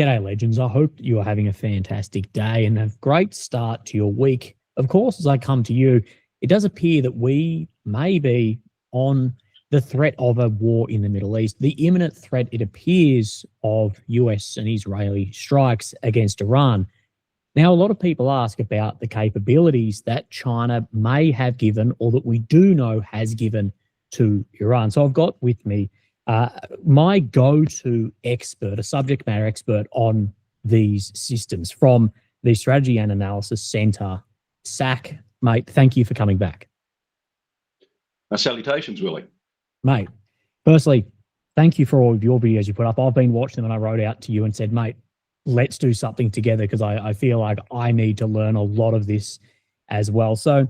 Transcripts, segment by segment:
G'day, legends. I hope you are having a fantastic day and a great start to your week. Of course, as I come to you, it does appear that we may be on the threat of a war in the Middle East, the imminent threat, it appears, of US and Israeli strikes against Iran. Now, a lot of people ask about the capabilities that China may have given or that we do know has given to Iran. So I've got with me my go-to expert, a subject matter expert on these systems from the Strategy and Analysis Centre, SAC. Mate, thank you for coming back. Salutations, Willie. Mate, firstly, thank you for all of your videos you put up. I've been watching them and I wrote out to you and said, mate, let's do something together because I feel like I need to learn a lot of this as well. So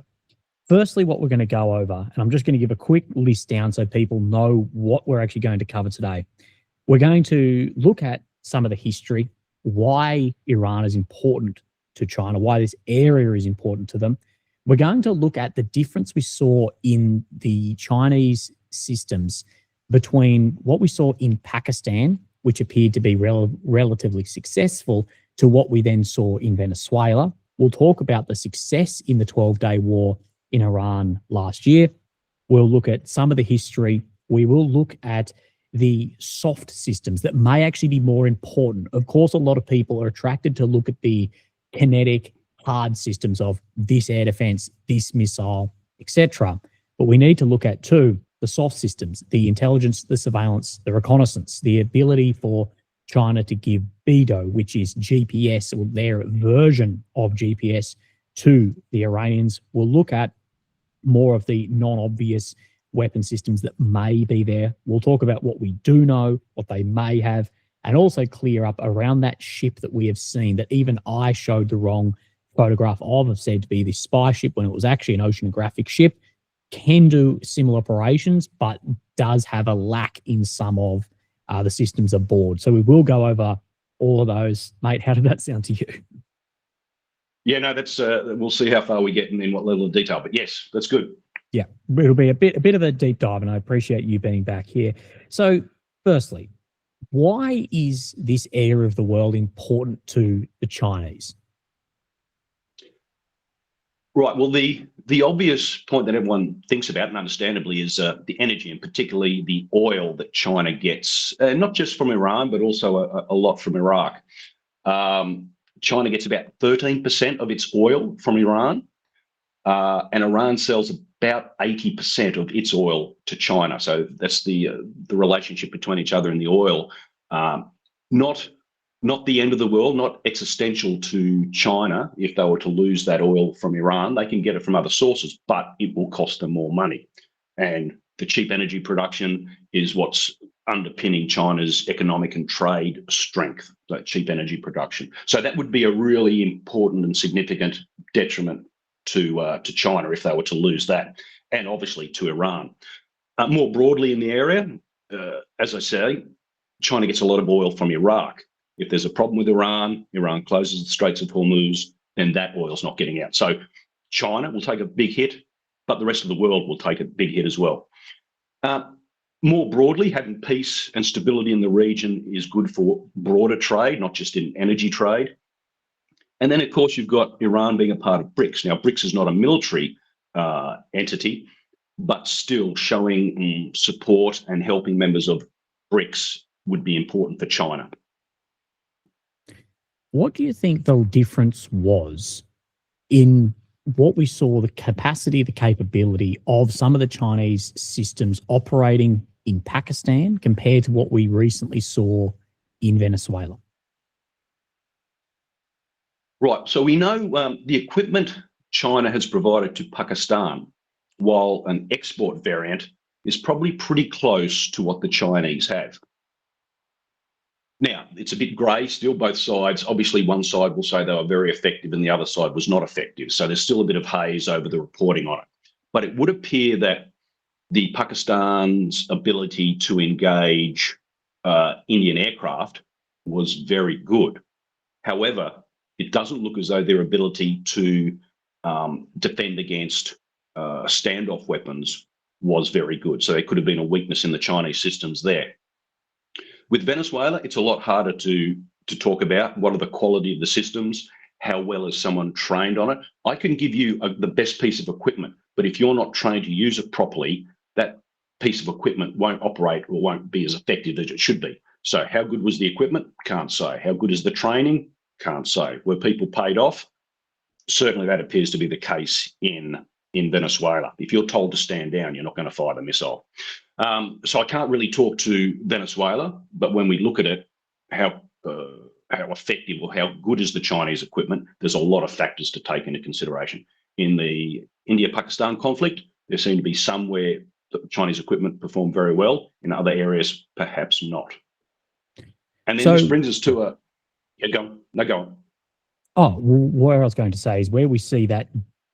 firstly, what we're going to go over, and I'm just going to give a quick list down so people know what we're actually going to cover today. We're going to look at some of the history, why Iran is important to China, why this area is important to them. We're going to look at the difference we saw in the Chinese systems between what we saw in Pakistan, which appeared to be relatively successful, to what we then saw in Venezuela. We'll talk about the success in the 12-day war in Iran last year. We'll look at some of the history. We will look at the soft systems that may actually be more important. Of course, a lot of people are attracted to look at the kinetic, hard systems of this air defense, this missile, etc. But we need to look at, too, the soft systems, the intelligence, the surveillance, the reconnaissance, the ability for China to give BEIDO, which is GPS, or their version of GPS, to the Iranians. We'll look at more of the non-obvious weapon systems that may be there. We'll talk about what we do know, what they may have, and also clear up around that ship that we have seen that even I showed the wrong photograph of said to be the spy ship when it was actually an Oceanographic ship. Can do similar operations, but does have a lack in some of the systems aboard. So we will go over all of those. Mate, how did that sound to you? Yeah, no, that's we'll see how far we get and in what level of detail. But yes, that's good. Yeah, it'll be a bit of a deep dive, and I appreciate you being back here. So, firstly, why is this area of the world important to the Chinese? Right. Well, the obvious point that everyone thinks about, and understandably, is the energy, and particularly the oil that China gets, not just from Iran, but also a lot from Iraq. China gets about 13% of its oil from Iran, and Iran sells about 80% of its oil to China. So that's the relationship between each other and the oil. Not the end of the world, not existential to China. If they were to lose that oil from Iran, they can get it from other sources, but it will cost them more money. And the cheap energy production is what's underpinning China's economic and trade strength, that cheap energy production. So that would be a really important and significant detriment to China if they were to lose that, and obviously to Iran. More broadly in the area, as I say, China gets a lot of oil from Iraq. If there's a problem with Iran, Iran closes the Straits of Hormuz, then that oil's not getting out. So China will take a big hit, but the rest of the world will take a big hit as well. More broadly, having peace and stability in the region is good for broader trade, not just in energy trade. And then, of course, you've got Iran being a part of BRICS. Now, BRICS is not a military entity, but still showing support and helping members of BRICS would be important for China. What do you think the difference was in what we saw, the capacity, the capability of some of the Chinese systems operating in Pakistan compared to what we recently saw in Venezuela? Right. So we know the equipment China has provided to Pakistan, while an export variant, is probably pretty close to what the Chinese have. Now, it's a bit grey still, both sides. Obviously, one side will say they were very effective and the other side was not effective. So there's still a bit of haze over the reporting on it. But it would appear that the Pakistan's ability to engage Indian aircraft was very good. However, it doesn't look as though their ability to defend against standoff weapons was very good. So there could have been a weakness in the Chinese systems there. With Venezuela, it's a lot harder to to talk about what are the quality of the systems, how well is someone trained on it. I can give you the best piece of equipment, but if you're not trained to use it properly, that piece of equipment won't operate or won't be as effective as it should be. So how good was the equipment? Can't say. How good is the training? Can't say. Were people paid off? Certainly that appears to be the case in Venezuela. If you're told to stand down, you're not going to fire the missile. So I can't really talk to Venezuela, but when we look at it, how effective or how good is the Chinese equipment, there's a lot of factors to take into consideration. In the India-Pakistan conflict, there seemed to be somewhere that the Chinese equipment performed very well. In other areas, perhaps not. And then this brings us to a... Yeah, go on. Oh, where I was going to say is where we see that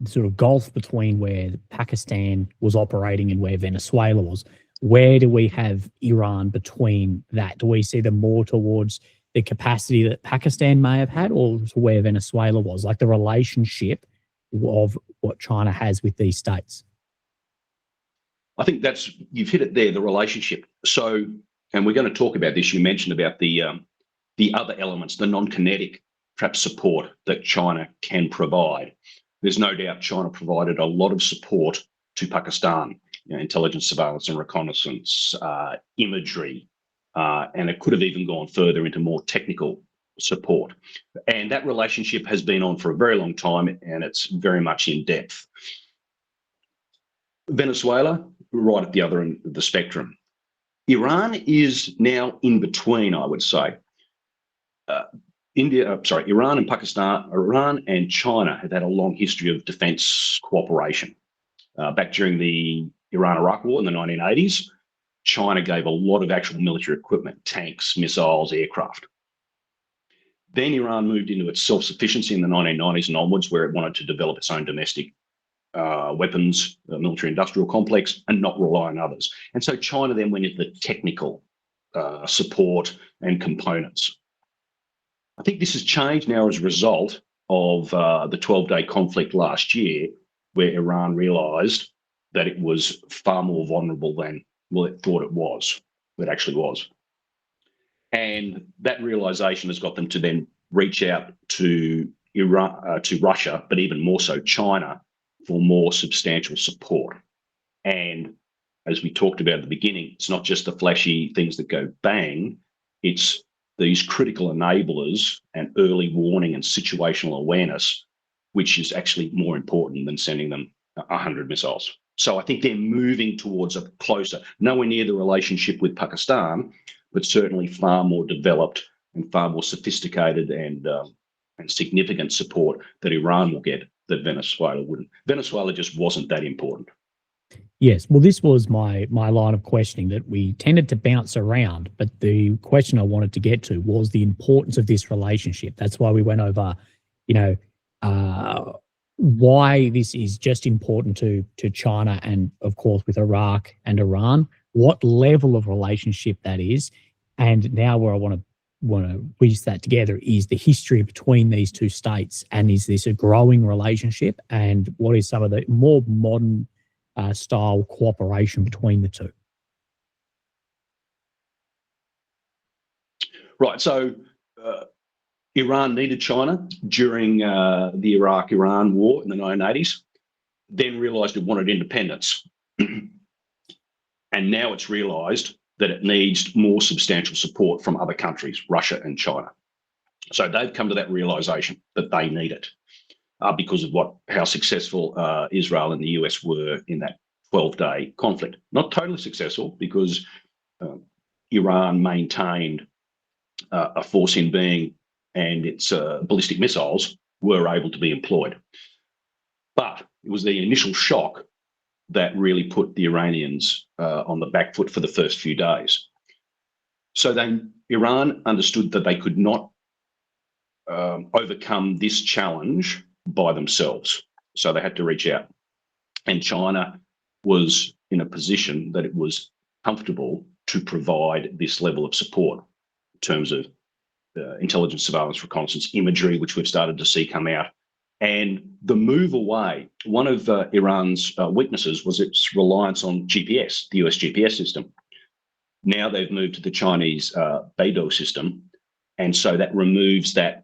sort of gulf between where Pakistan was operating and where Venezuela was. Where do we have Iran between that? Do we see them more towards the capacity that Pakistan may have had, or where Venezuela was, like the relationship of what China has with these states? I think you've hit it there, the relationship. So, and we're going to talk about this. You mentioned about the other elements, the non-kinetic, perhaps, support that China can provide. There's no doubt China provided a lot of support to Pakistan, intelligence, surveillance and reconnaissance, imagery, and it could have even gone further into more technical support. And that relationship has been on for a very long time, and it's very much in depth. Venezuela, right at the other end of the spectrum. Iran is now in between, I would say. Iran and Pakistan, Iran and China have had a long history of defence cooperation. Back during the Iran-Iraq War in the 1980s, China gave a lot of actual military equipment, tanks, missiles, aircraft. Then Iran moved into its self-sufficiency in the 1990s and onwards, where it wanted to develop its own domestic weapons, military industrial complex, and not rely on others. And so China then went into the technical support and components. I think this has changed now as a result of the 12-day conflict last year, where Iran realised that it was far more vulnerable than it thought it actually was. And that realisation has got them to then reach out to Russia, but even more so China, for more substantial support. And as we talked about at the beginning, it's not just the flashy things that go bang, it's these critical enablers and early warning and situational awareness, which is actually more important than sending them 100 missiles. So I think they're moving towards a closer, nowhere near the relationship with Pakistan, but certainly far more developed and far more sophisticated and significant support that Iran will get that Venezuela wouldn't. Venezuela just wasn't that important. Yes, well, this was my line of questioning, that we tended to bounce around, but the question I wanted to get to was the importance of this relationship. That's why we went over, why this is just important to China and, of course, with Iraq and Iran, what level of relationship that is. And now where I want to piece that together is the history between these two states, and is this a growing relationship, and what is some of the more modern style cooperation between the two? Right. So Iran needed China during the Iraq-Iran war in the 1980s, then realised it wanted independence. And now it's realised that it needs more substantial support from other countries, Russia and China. So they've come to that realisation that they need it because of how successful Israel and the US were in that 12-day conflict. Not totally successful, because Iran maintained a force in being, and its ballistic missiles were able to be employed. But it was the initial shock that really put the Iranians on the back foot for the first few days. So then Iran understood that they could not overcome this challenge by themselves. So they had to reach out. And China was in a position that it was comfortable to provide this level of support in terms of intelligence, surveillance, reconnaissance, imagery, which we've started to see come out. And the move away, one of Iran's weaknesses was its reliance on GPS, the US GPS system. Now they've moved to the Chinese Beidou system, And so that removes that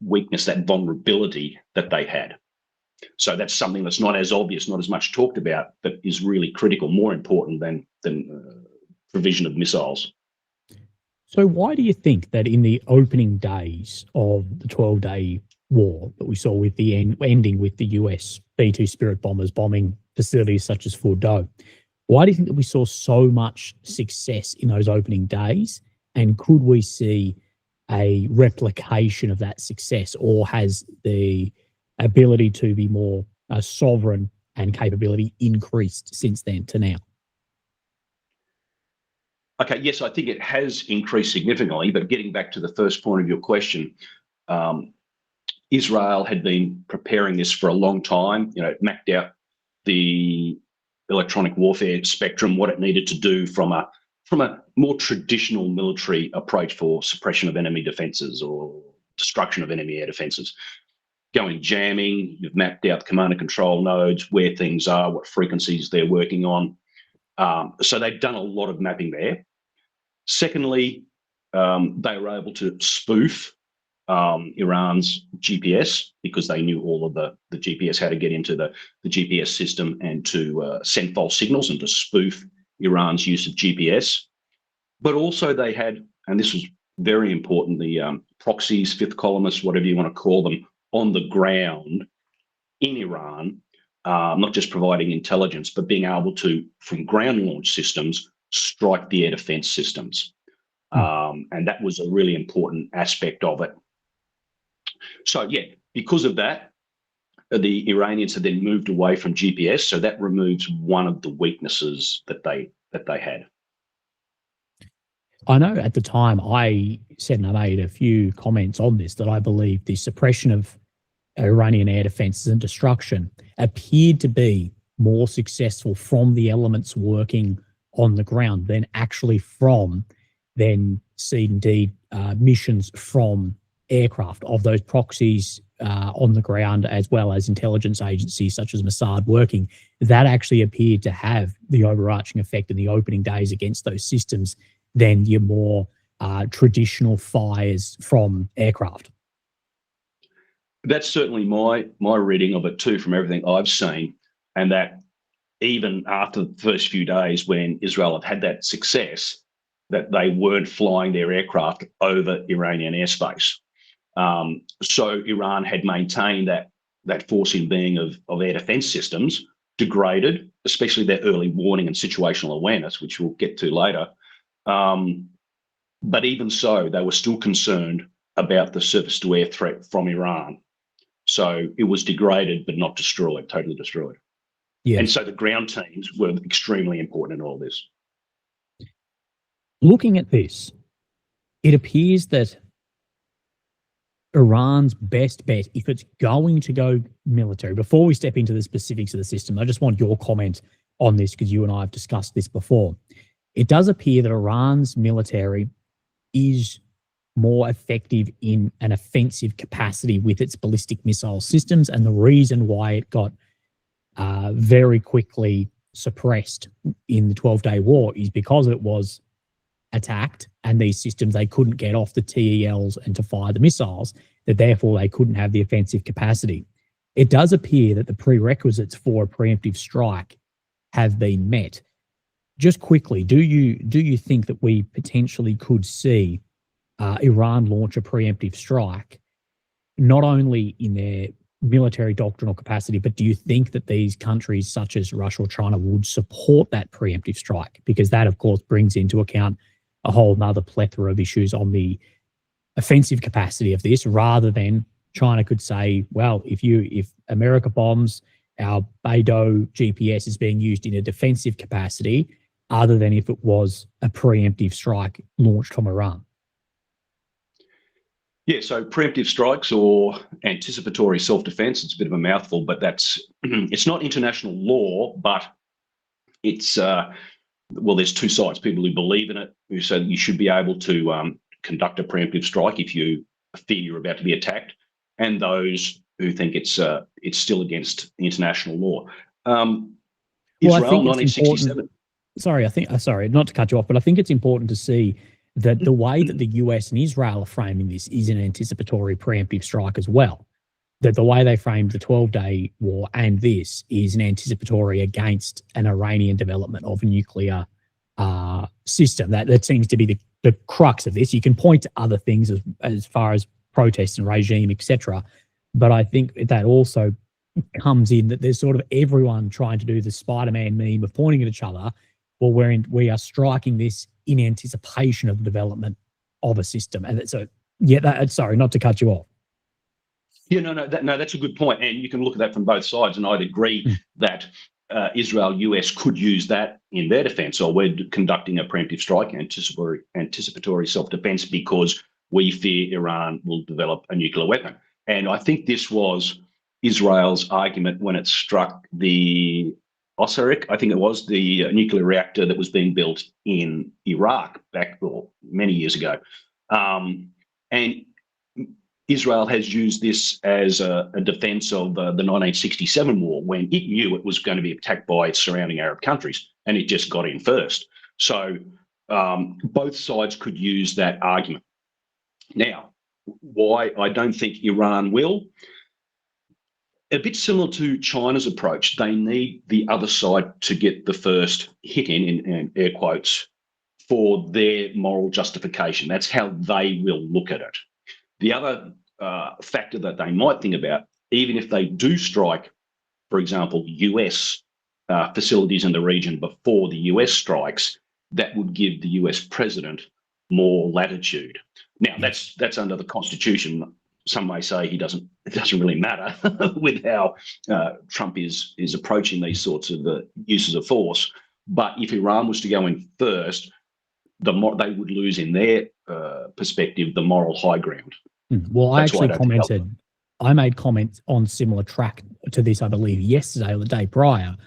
weakness, that vulnerability that they had. So that's something that's not as obvious, not as much talked about, but is really critical, more important than provision of missiles. So why do you think that in the opening days of the 12-day war that we saw with the ending with the US B-2 Spirit bombers bombing facilities such as Fordo, why do you think that we saw so much success in those opening days? And could we see a replication of that success, or has the ability to be more sovereign and capability increased since then to now? Okay, yes, I think it has increased significantly, but getting back to the first point of your question, Israel had been preparing this for a long time. It mapped out the electronic warfare spectrum, what it needed to do from a more traditional military approach for suppression of enemy defences or destruction of enemy air defences. Going jamming, you've mapped out the command and control nodes, where things are, what frequencies they're working on. So they've done a lot of mapping there. Secondly, they were able to spoof Iran's GPS, because they knew all of the GPS, how to get into the GPS system and to send false signals and to spoof Iran's use of GPS. But also they had, and this was very important, the proxies, fifth columnists, whatever you want to call them, on the ground in Iran, not just providing intelligence, but being able to, from ground launch systems, strike the air defense systems. And that was a really important aspect of it. So, yeah, because of that, the Iranians had then moved away from GPS, so that removes one of the weaknesses that they had. I know at the time I said, and I made a few comments on this, that I believe the suppression of Iranian air defences and destruction appeared to be more successful from the elements working on the ground than actually from indeed missions from aircraft, of those proxies on the ground, as well as intelligence agencies such as Mossad working. That actually appeared to have the overarching effect in the opening days against those systems than your more traditional fires from aircraft. That's certainly my reading of it too, from everything I've seen, and that even after the first few days when Israel had that success, that they weren't flying their aircraft over Iranian airspace. So Iran had maintained that force in being of air defense systems, degraded, especially their early warning and situational awareness, which we'll get to later. But even so, they were still concerned about the surface-to-air threat from Iran. So it was degraded, but not destroyed, totally destroyed. Yes. And so the ground teams were extremely important in all this. Looking at this, it appears that Iran's best bet, if it's going to go military, before we step into the specifics of the system, I just want your comment on this, because you and I have discussed this before. It does appear that Iran's military is more effective in an offensive capacity with its ballistic missile systems, and the reason why it got very quickly suppressed in the 12-day war is because it was attacked, and these systems, they couldn't get off the TELs and to fire the missiles, that therefore they couldn't have the offensive capacity. It does appear that the prerequisites for a preemptive strike have been met. Just quickly, do you think that we potentially could see Iran launch a preemptive strike, not only in their military doctrinal capacity, but do you think that these countries such as Russia or China would support that preemptive strike? Because that, of course, brings into account a whole nother plethora of issues on the offensive capacity of this, rather than China could say, well, if America bombs, our Beidou GPS is being used in a defensive capacity, other than if it was a preemptive strike launched from Iran. Yeah, so preemptive strikes or anticipatory self-defense, it's a bit of a mouthful, but it's not international law, but it's, well, there's two sides, people who believe in it, who say you should be able to conduct a preemptive strike if you fear you're about to be attacked, and those who think it's still against international law. Israel, 1967. Sorry, sorry, not to cut you off, but I think it's important to see that the way that the US and Israel are framing this is an anticipatory preemptive strike as well. That the way they framed the 12-day war and this is an anticipatory against an Iranian development of a nuclear system. That seems to be the crux of this. You can point to other things as far as protests and regime, etc. But I think that also comes in that there's sort of everyone trying to do the Spider-Man meme of pointing at each other. Well, we are striking this in anticipation of the development of a system. And so, sorry, not to cut you off. Yeah, no, that's a good point. And you can look at that from both sides. And I'd agree that Israel, US could use that in their defense, or we're conducting a preemptive strike, anticipatory self-defense, because we fear Iran will develop a nuclear weapon. And I think this was Israel's argument when it struck the Oceanographic, I think it was, the nuclear reactor that was being built in Iraq back many years ago. And Israel has used this as a defense of the 1967 war, when it knew it was going to be attacked by its surrounding Arab countries, and it just got in first. So both sides could use that argument. Now, why I don't think Iran will? A bit similar to China's approach. They need the other side to get the first hit in air quotes, for their moral justification. That's how they will look at it. The other factor that they might think about, even if they do strike, for example, US facilities in the region before the US strikes, that would give the US president more latitude. Now, that's under the Constitution. Some may say it doesn't really matter with how Trump is approaching these sorts of uses of force. But if Iran was to go in first, they would lose, in their perspective, the moral high ground. Well, I actually commented, I made comments on similar track to this, I believe, yesterday or the day prior,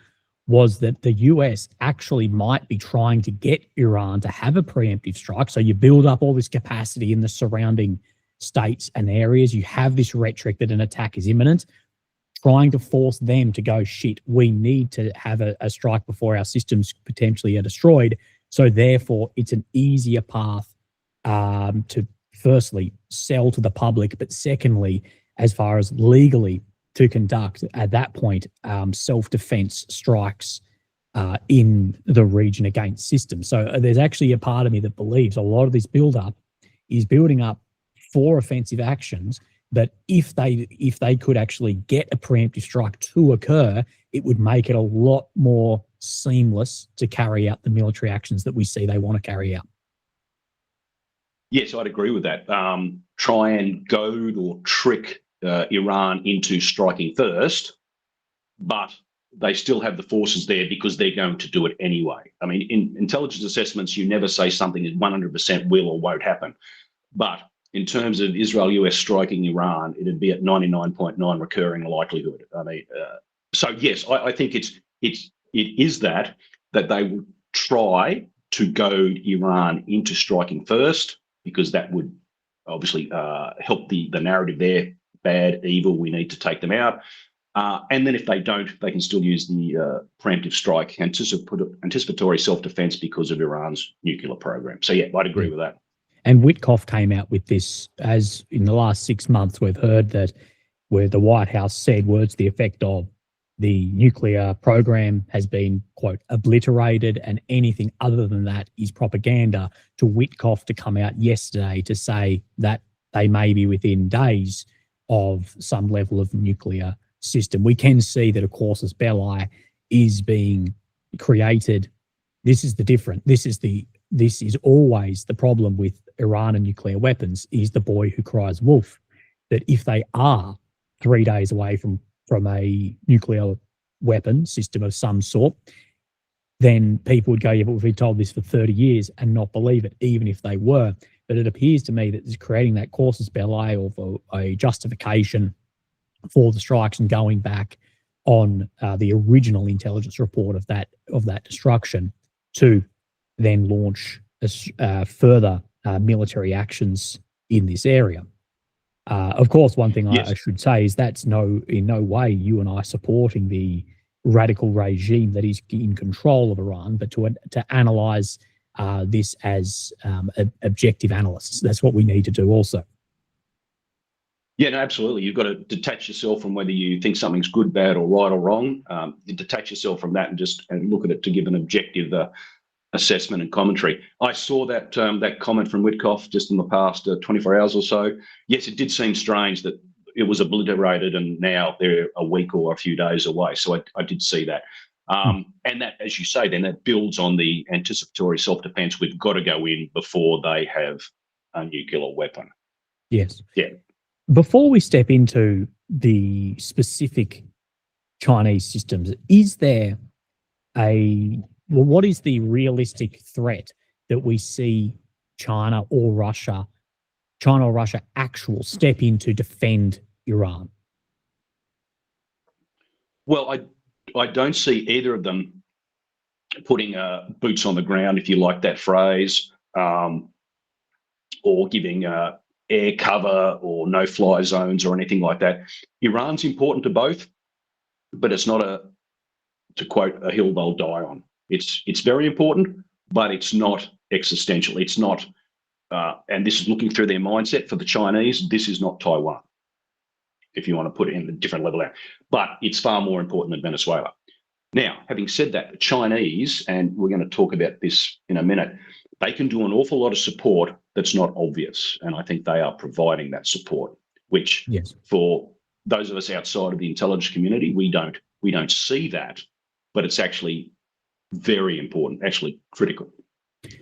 was that the US actually might be trying to get Iran to have a preemptive strike. So you build up all this capacity in the surrounding states and areas. You have this rhetoric that an attack is imminent, trying to force them to go, shit, we need to have a strike before our systems potentially are destroyed. So therefore, it's an easier path to firstly sell to the public, but secondly, as far as legally to conduct at that point self-defense strikes in the region against systems. So there's actually a part of me that believes a lot of this build-up is building up for offensive actions, but if they could actually get a preemptive strike to occur, it would make it a lot more seamless to carry out the military actions that we see they want to carry out. Yes, I'd agree with that. Try and goad or trick Iran into striking first, but they still have the forces there because they're going to do it anyway. I mean, in intelligence assessments, you never say something is 100% will or won't happen. But in terms of Israel-US striking Iran, it'd be at 99.9 recurring likelihood. I mean, so yes, I think it is that they will try to goad Iran into striking first, because that would obviously help the narrative there. Bad, evil, we need to take them out. And then if they don't, they can still use the preemptive strike, anticipatory self-defense, because of Iran's nuclear program. So yeah, I'd agree with that. And Witkoff came out with this, as in the last 6 months, we've heard that where the White House said words to the effect of the nuclear program has been, quote, obliterated, and anything other than that is propaganda, to Witkoff to come out yesterday to say that they may be within days of some level of nuclear system. We can see that a casus belli is being created. This is the different. This is always the problem with Iran and nuclear weapons, is the boy who cries wolf. That if they are 3 days away from a nuclear weapon system of some sort, then people would go, yeah, but we've been told this for 30 years, and not believe it, even if they were. But it appears to me that it's creating that casus belli, or a justification for the strikes, and going back on the original intelligence report of that destruction, to then launch further military actions in this area. Of course, one thing I should say is that's in no way you and I supporting the radical regime that is in control of Iran, but to analyse this as objective analysts. That's what we need to do also. Yeah, no, absolutely. You've got to detach yourself from whether you think something's good, bad, or right or wrong. You detach yourself from that and look at it to give an objective assessment and commentary. I saw that that comment from Witkoff just in the past 24 hours or so. Yes, it did seem strange that it was obliterated and now they're a week or a few days away. So I did see that. And that, as you say, then that builds on the anticipatory self-defense. We've got to go in before they have a nuclear weapon. Yes. Yeah. Before we step into the specific Chinese systems, is there what is the realistic threat that we see China or Russia actual step in to defend Iran? Well, I don't see either of them putting boots on the ground, if you like that phrase, or giving air cover or no-fly zones or anything like that. Iran's important to both, but it's not to quote, a hill they'll die on. It's very important, but it's not existential. It's not, and this is looking through their mindset for the Chinese, this is not Taiwan, if you want to put it in a different level out. But it's far more important than Venezuela. Now, having said that, the Chinese, and we're going to talk about this in a minute, they can do an awful lot of support that's not obvious. And I think they are providing that support, which for those of us outside of the intelligence community, we don't see that, but it's actually very important, actually critical.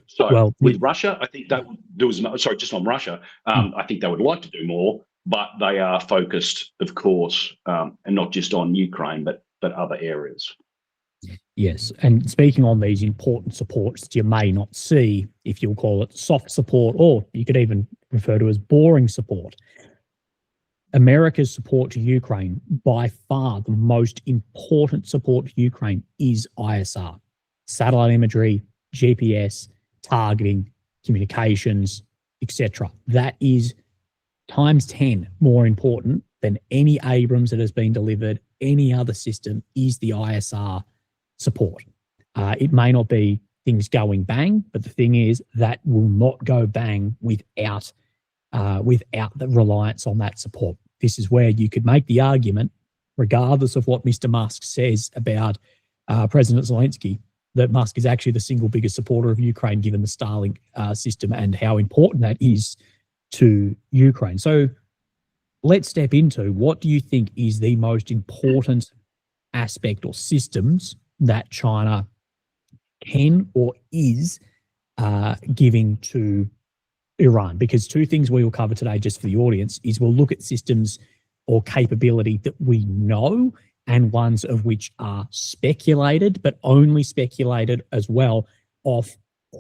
So with Russia, I think that there was, sorry, just on Russia, I think they would like to do more, but they are focused, of course, and not just on Ukraine, but other areas. Yes, and speaking on these important supports that you may not see, if you'll call it soft support, or you could even refer to as boring support, America's support to Ukraine, by far the most important support to Ukraine, is ISR. Satellite imagery, GPS, targeting, communications, etc. That is times 10 more important than any Abrams that has been delivered, any other system, is the ISR support. It may not be things going bang, but the thing is that will not go bang without the reliance on that support. This is where you could make the argument, regardless of what Mr. Musk says about President Zelensky, that Musk is actually the single biggest supporter of Ukraine, given the Starlink system and how important that is to Ukraine. So let's step into, what do you think is the most important aspect or systems that China can or is giving to Iran? Because two things we will cover today, just for the audience, is we'll look at systems or capability that we know and ones of which are speculated, but only speculated as well off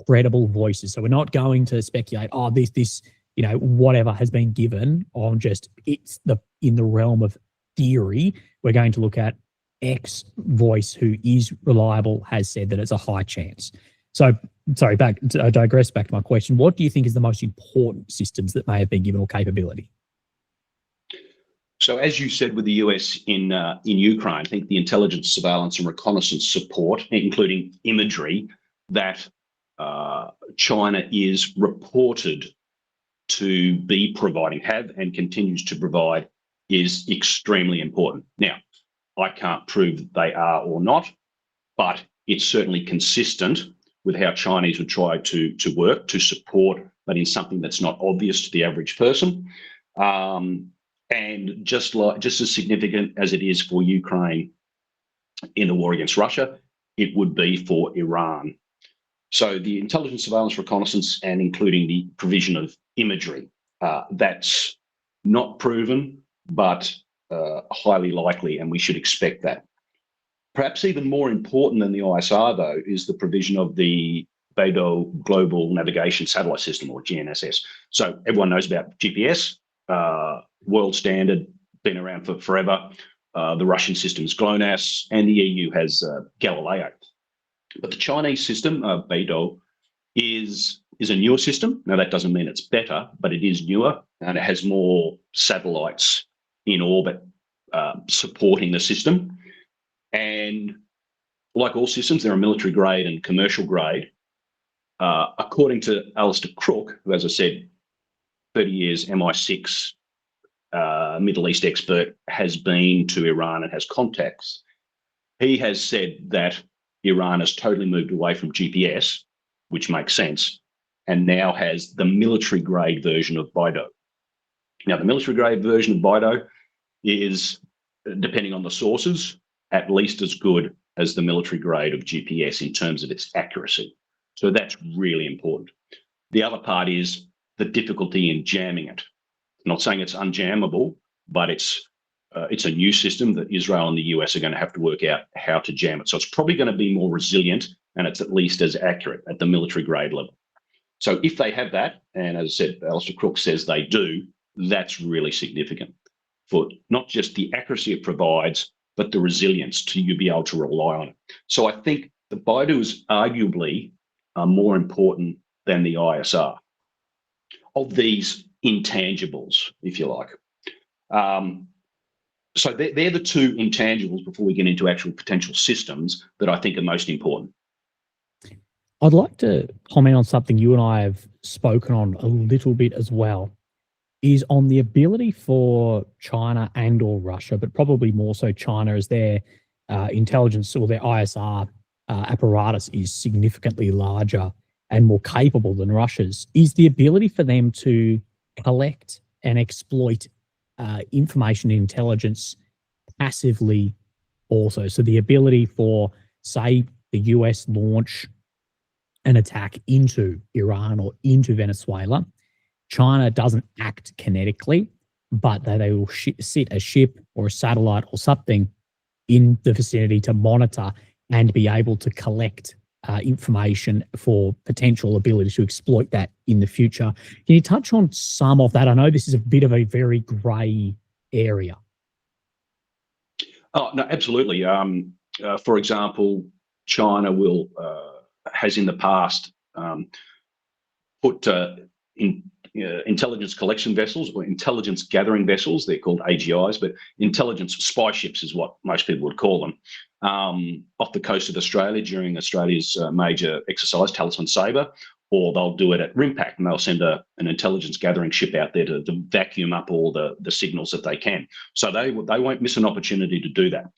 credible voices. So we're not going to speculate, oh, this whatever has been given on just in the realm of theory. We're going to look at X voice who is reliable has said that it's a high chance. So, sorry, I digress back to my question. What do you think is the most important systems that may have been given or capability? So, as you said with the US in Ukraine, I think the intelligence, surveillance, and reconnaissance support, including imagery, that China is reported to be providing, have and continues to provide, is extremely important. Now, I can't prove that they are or not, but it's certainly consistent with how Chinese would try to work to support, but in something that's not obvious to the average person. And just as significant as it is for Ukraine in the war against Russia, it would be for Iran. So the intelligence, surveillance, reconnaissance, and including the provision of imagery, that's not proven, but highly likely, and we should expect that. Perhaps even more important than the ISR, though, is the provision of the Beidou Global Navigation Satellite System, or GNSS. So everyone knows about GPS, world standard, been around for forever. The Russian system is GLONASS, and the EU has Galileo. But the Chinese system, Beidou, is a newer system. Now, that doesn't mean it's better, but it is newer, and it has more satellites in orbit supporting the system. And like all systems, there are military grade and commercial grade. according to Alistair Crook, who, as I said, 30 years MI6 Middle East expert, has been to Iran and has contacts. He has said that Iran has totally moved away from GPS, which makes sense, and now has the military-grade version of BIDO. Now, the military-grade version of BIDO is, depending on the sources, at least as good as the military grade of GPS in terms of its accuracy. So that's really important. The other part is the difficulty in jamming it. I'm not saying it's unjammable, but it's a new system that Israel and the US are going to have to work out how to jam it. So it's probably going to be more resilient, and it's at least as accurate at the military grade level. So if they have that, and as I said, Alistair Crook says they do, that's really significant for not just the accuracy it provides, but the resilience to you be able to rely on it. So I think the BIDO is arguably more important than the ISR of these intangibles, if you like. So they're the two intangibles before we get into actual potential systems that I think are most important. I'd like to comment on something you and I have spoken on a little bit as well, is on the ability for China and or Russia, but probably more so China, as their intelligence or their ISR apparatus is significantly larger and more capable than Russia's, is the ability for them to collect and exploit information intelligence passively also. So the ability for, say, the US launch an attack into Iran or into Venezuela, China doesn't act kinetically, but they will sit a ship or a satellite or something in the vicinity to monitor and be able to collect information for potential ability to exploit that in the future. Can you touch on some of that? I know this is a bit of a very grey area. Oh, no, absolutely. For example, China has in the past put intelligence collection vessels or intelligence gathering vessels, they're called AGIs, but intelligence spy ships is what most people would call them, off the coast of Australia during Australia's major exercise, Talisman Sabre, or they'll do it at RIMPAC and they'll send an intelligence gathering ship out there to vacuum up all the signals that they can. So they won't miss an opportunity to do that.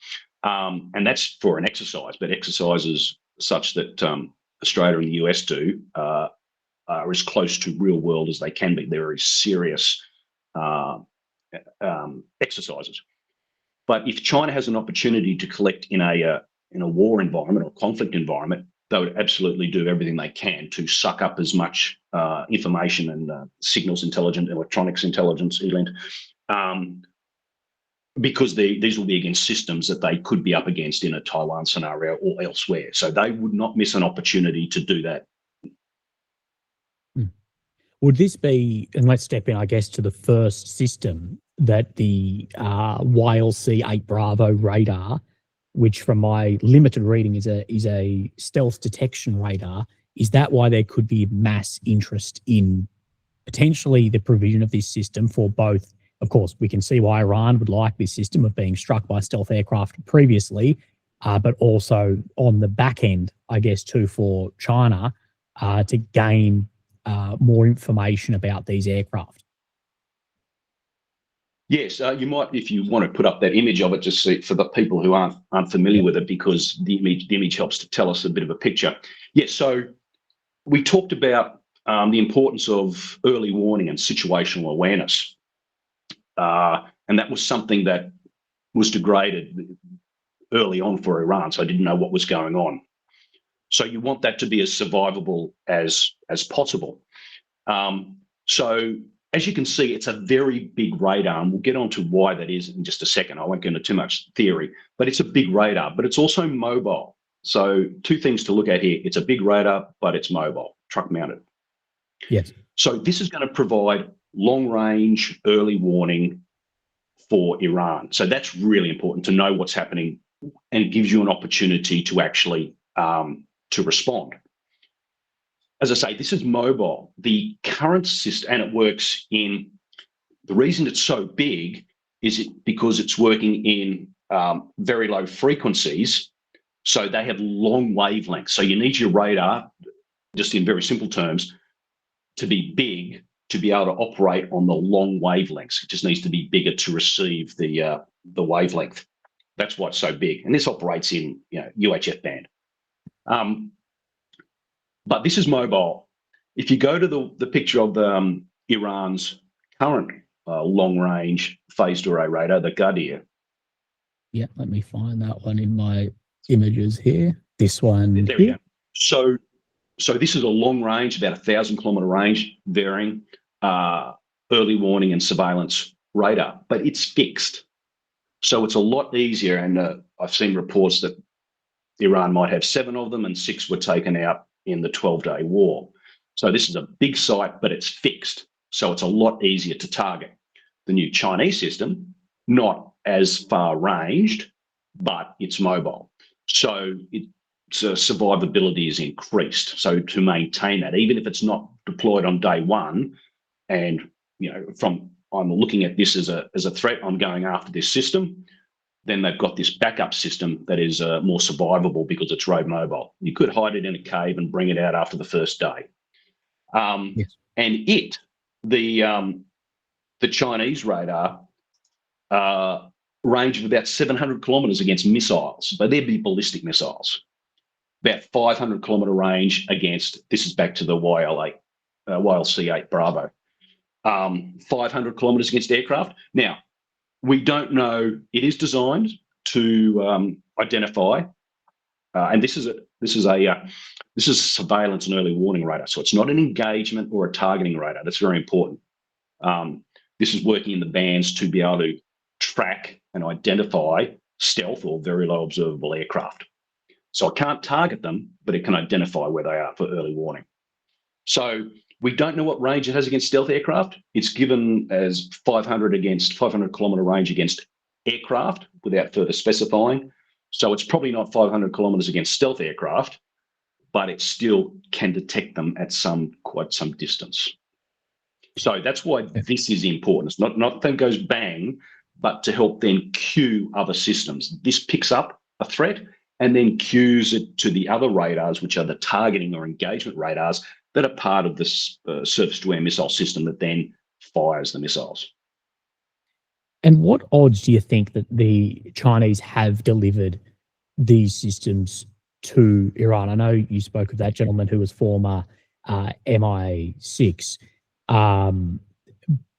And that's for an exercise, but exercises such that Australia and the US do are as close to real world as they can be. They're very serious exercises. But if China has an opportunity to collect in a war environment or conflict environment, they would absolutely do everything they can to suck up as much information and signals intelligence, electronics intelligence, because these will be against systems that they could be up against in a Taiwan scenario or elsewhere. So they would not miss an opportunity to do that. Would this be, and let's step in, I guess, to the first system, that the YLC 8 Bravo radar, which from my limited reading is a stealth detection radar, is that why there could be mass interest in potentially the provision of this system for both? Of course, we can see why Iran would like this system of being struck by stealth aircraft previously, but also on the back end, I guess, too, for China to gain more information about these aircraft. Yes, you might, if you want to put up that image of it, just see for the people who aren't familiar with it, because the image helps to tell us a bit of a picture. Yes, so we talked about the importance of early warning and situational awareness, and that was something that was degraded early on for Iran, so I didn't know what was going on. So you want that to be as survivable as possible. So as you can see, it's a very big radar, and we'll get on to why that is in just a second. I won't go into too much theory, but it's a big radar, but it's also mobile. So two things to look at here. It's a big radar, but it's mobile, truck mounted. Yes. So this is going to provide long range early warning for Iran. So that's really important to know what's happening, and it gives you an opportunity to actually to respond. As I say, this is mobile. The current system, and it works in, the reason it's so big is because it's working in very low frequencies. So they have long wavelengths. So you need your radar just in very simple terms, to be big, to be able to operate on the long wavelengths. It just needs to be bigger to receive the wavelength. That's why it's so big. And this operates in UHF band. But this is mobile. If you go to the picture of Iran's current long-range phased array radar, the Gadir. Yeah, let me find that one in my images here. This one There we here. go. So this is a long range, about 1,000-kilometre range, varying, early warning and surveillance radar, but it's fixed. So it's a lot easier, and I've seen reports that Iran might have 7 of them and 6 were taken out in the 12-day war. So this is a big site, but it's fixed. So it's a lot easier to target. The new Chinese system, not as far ranged, but it's mobile. So survivability is increased. So to maintain that, even if it's not deployed on day one, and I'm looking at this as a threat, I'm going after this system, then they've got this backup system that is more survivable because it's road mobile. You could hide it in a cave and bring it out after the first day. Yes. And the Chinese radar, range of about 700 kilometres against missiles, but they'd be ballistic missiles. About 500-kilometre range against, this is back to the YLC-8 Bravo, 500 kilometres against aircraft. Now, we don't know, it is designed to identify, and this is surveillance and early warning radar, so it's not an engagement or a targeting radar. That's very important. This is working in the bands to be able to track and identify stealth or very low observable aircraft. So I can't target them, but it can identify where they are for early warning. So we don't know what range it has against stealth aircraft. It's given as 500-kilometre range against aircraft without further specifying. So it's probably not 500 kilometres against stealth aircraft, but it still can detect them at quite some distance. So that's why this is important. It's not that it goes bang, but to help then cue other systems. This picks up a threat and then cues it to the other radars, which are the targeting or engagement radars that are part of this surface-to-air missile system that then fires the missiles. And what odds do you think that the Chinese have delivered these systems to Iran? I know you spoke of that gentleman who was former MI6,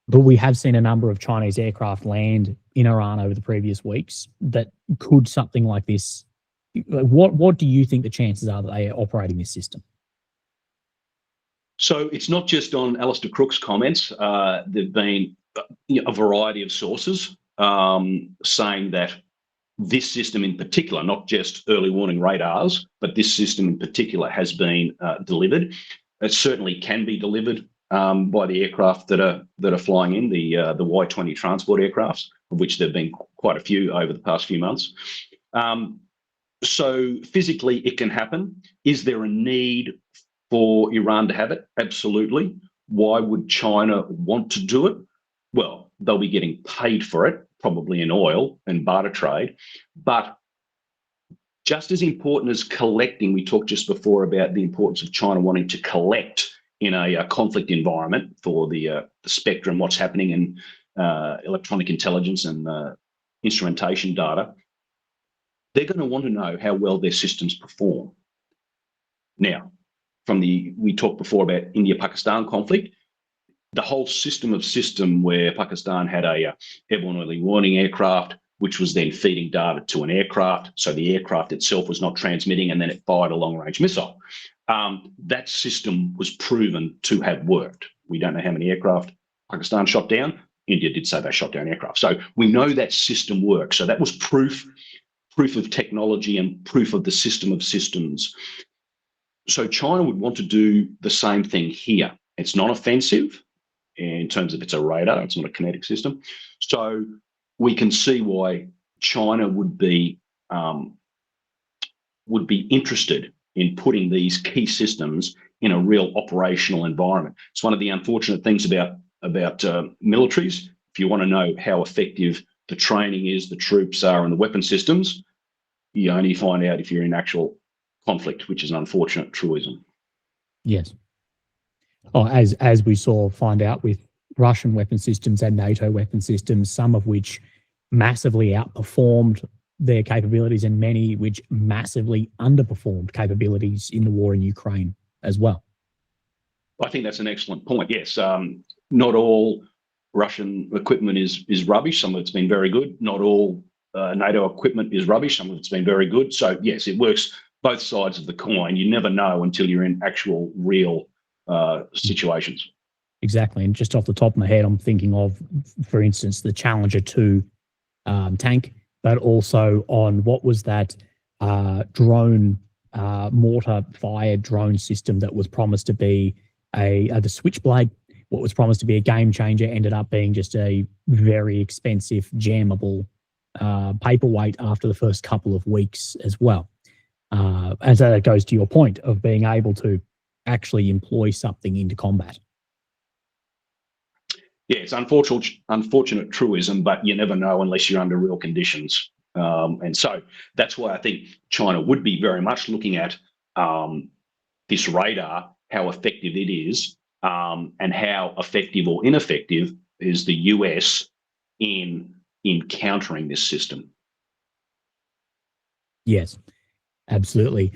but we have seen a number of Chinese aircraft land in Iran over the previous weeks. That could something like this, what do you think the chances are that they are operating this system? So it's not just on Alistair Crook's comments. There've been a variety of sources saying that this system in particular, not just early warning radars, but this system in particular has been delivered. It certainly can be delivered by the aircraft that are flying in, the Y-20 transport aircrafts, of which there have been quite a few over the past few months. So physically it can happen. Is there a need for Iran to have it? Absolutely. Why would China want to do it? Well, they'll be getting paid for it, probably in oil and barter trade. But just as important as collecting, we talked just before about the importance of China wanting to collect in a conflict environment for the spectrum, what's happening in electronic intelligence and instrumentation data. They're going to want to know how well their systems perform. Now, we talked before about India-Pakistan conflict, the whole system where Pakistan had a airborne early warning aircraft, which was then feeding data to an aircraft. So the aircraft itself was not transmitting, and then it fired a long-range missile. That system was proven to have worked. We don't know how many aircraft Pakistan shot down. India did say they shot down aircraft. So we know that system works. So that was proof of technology and proof of the system of systems. So China would want to do the same thing here. It's not offensive in terms of it's a radar, it's not a kinetic system. So we can see why China would be interested in putting these key systems in a real operational environment. It's one of the unfortunate things about militaries. If you want to know how effective the training is, the troops are, and the weapon systems, you only find out if you're in actual conflict, which is an unfortunate truism. Yes. Oh, as we saw find out with Russian weapon systems and NATO weapon systems, some of which massively outperformed their capabilities and many which massively underperformed capabilities in the war in Ukraine as well. I think that's an excellent point. Yes, not all Russian equipment is rubbish. Some of it's been very good. Not all NATO equipment is rubbish. Some of it's been very good. So yes, it works both sides of the coin. You never know until you're in actual real situations. Exactly. And just off the top of my head, I'm thinking of, for instance, the Challenger 2 tank, but also on what was that drone, mortar-fired drone system that was promised to be the Switchblade. What was promised to be a game changer ended up being just a very expensive, jammable paperweight after the first couple of weeks as well. And so that goes to your point of being able to actually employ something into combat. Yeah, it's unfortunate truism, but you never know unless you're under real conditions. And so that's why I think China would be very much looking at this radar, how effective it is, and how effective or ineffective is the US in countering this system. Yes, absolutely.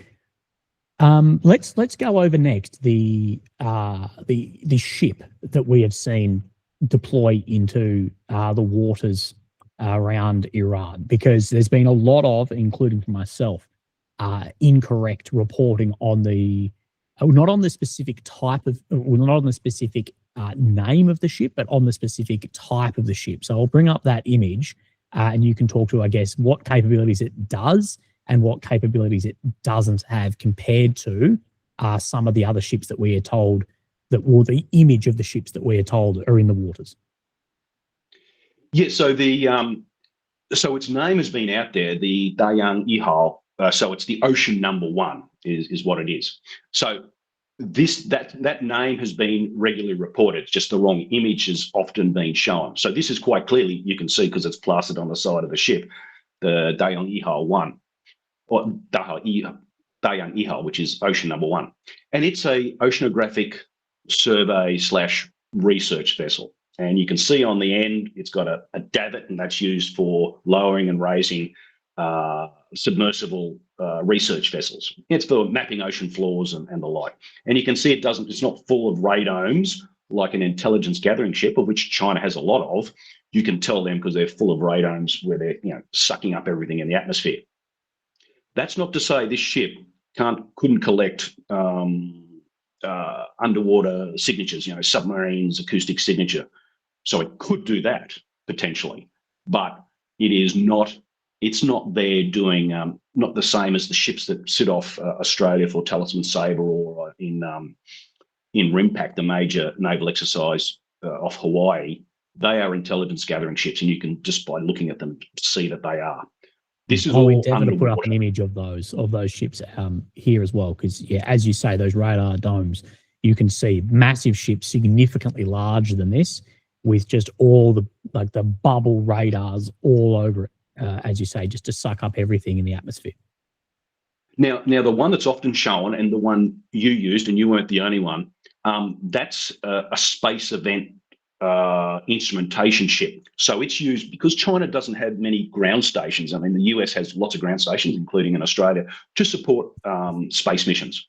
Let's go over next the ship that we have seen deploy into the waters around Iran, because there's been a lot of, including for myself, incorrect reporting on the not on the specific type of, not on the specific name of the ship, but on the specific type of the ship. So I'll bring up that image, and you can talk to, I guess, what capabilities it does and what capabilities it doesn't have compared to some of the other ships that we are told that, or the image of the ships that we are told are in the waters. Yeah, so so its name has been out there, the Dayang Ihal. So it's the Ocean Number 1 is what it is. So that name has been regularly reported. Just the wrong image has often been shown. So this is quite clearly, you can see because it's plastered on the side of the ship, the Dayang Ihal 1, or Dayang Ihal, which is Ocean Number 1, and it's a oceanographic survey / research vessel. And you can see on the end, it's got a davit, and that's used for lowering and raising submersible research vessels. It's for mapping ocean floors and the like. And you can see it's not full of radomes like an intelligence gathering ship, of which China has a lot of. You can tell them because they're full of radomes where they're sucking up everything in the atmosphere. That's not to say this ship couldn't collect underwater signatures, submarines, acoustic signature. So it could do that potentially, but it's not there doing, not the same as the ships that sit off Australia for Talisman Sabre, or in RIMPAC, the major naval exercise off Hawaii. They are intelligence gathering ships, and you can just by looking at them see that they are. This is I'll all endeavour underwater. to put up an image of those ships here as well, because as you say, those radar domes, you can see massive ships significantly larger than this, with just all the bubble radars all over it, as you say, just to suck up everything in the atmosphere. Now the one that's often shown, and the one you used, and you weren't the only one, that's a space event instrumentation ship. So it's used because China doesn't have many ground stations. I mean, the US has lots of ground stations, including in Australia, to support space missions.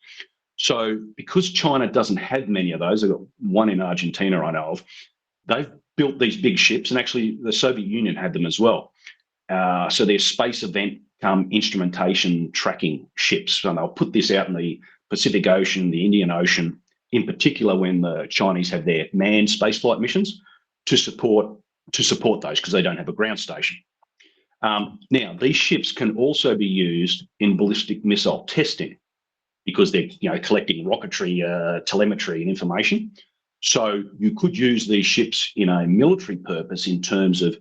So because China doesn't have many of those, they've got one in Argentina I know of, they've built these big ships, and actually the Soviet Union had them as well. So they're space event instrumentation tracking ships. And they'll put this out in the Pacific Ocean, the Indian Ocean, in particular when the Chinese have their manned spaceflight missions, to support those, because they don't have a ground station. Now, these ships can also be used in ballistic missile testing, because they're collecting rocketry, telemetry, and information. So you could use these ships in a military purpose in terms of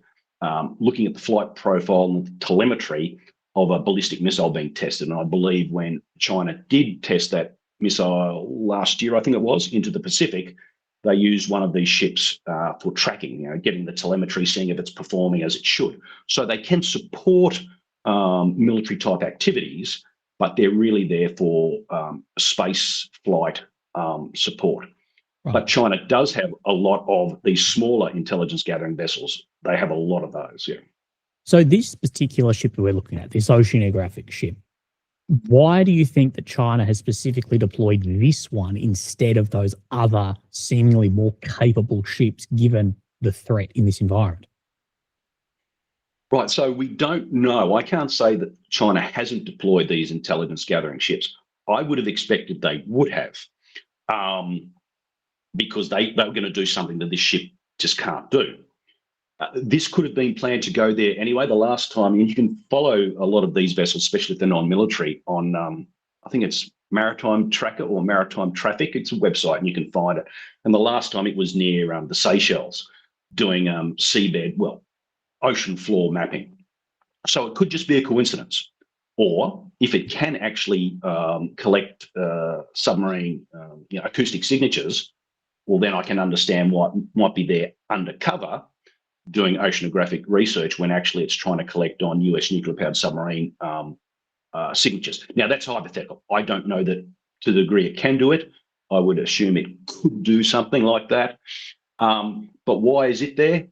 looking at the flight profile and the telemetry of a ballistic missile being tested. And I believe when China did test that missile last year, I think it was, into the Pacific, they used one of these ships for tracking, getting the telemetry, seeing if it's performing as it should. So they can support military type activities, but they're really there for space flight support. Right. But China does have a lot of these smaller intelligence gathering vessels. They have a lot of those, yeah. So this particular ship that we're looking at, this Oceanographic ship, why do you think that China has specifically deployed this one instead of those other seemingly more capable ships, given the threat in this environment? Right, so we don't know. I can't say that China hasn't deployed these intelligence gathering ships. I would have expected they would have, because they were going to do something that this ship just can't do. This could have been planned to go there anyway. The last time, and you can follow a lot of these vessels, especially if they're non-military, on I think it's Maritime Tracker or Maritime Traffic. It's a website and you can find it. And the last time it was near the Seychelles, doing seabed, well, ocean floor mapping. So it could just be a coincidence. Or if it can actually collect submarine acoustic signatures, well, then I can understand what might be there undercover doing oceanographic research when actually it's trying to collect on US nuclear-powered submarine signatures. Now, that's hypothetical. I don't know that to the degree it can do it. I would assume it could do something like that. But why is it there?